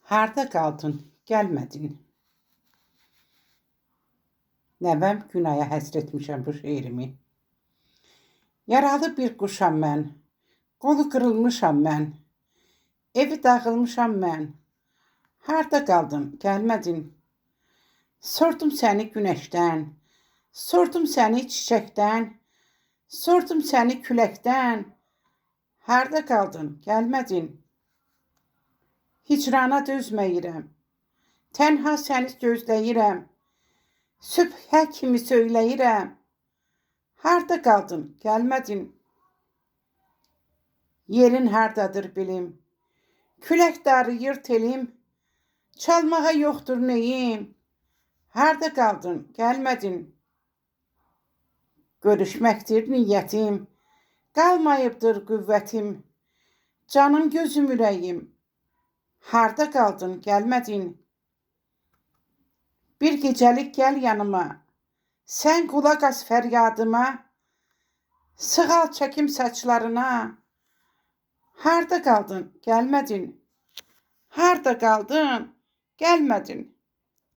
Harda qaldın, gəlmədin. Nəvəm Günaya həsr etmişəm bu şeirimi. Yaralı bir quşam mən, qolu qırılmışam mən, evi dağılmışam mən. Harda qaldın, gəlmədin. Sordum səni günəşdən, sordum səni çiçəkdən, sordum səni küləkdən. Harda qaldın, gəlmədin. Hicrana dözməyirəm, tənha səni gözləyirəm, sübhə kimi söyləyirəm. Harda qaldın, gəlmədin. Yerin hardadır bilim, külək darıyır telim, çalmağa yoxdur neyim. Harda qaldın, gəlmədin. Görüşməkdir niyyətim, qalmayıbdır qüvvətim, canım gözüm ürəyim. Harda qaldın, gəlmədin. Bir gecəlik gəl yanıma, sən qulaq as fəryadıma, sığal çəkim saçlarına. Harda qaldın, gəlmədin. Harda qaldın, gəlmədin.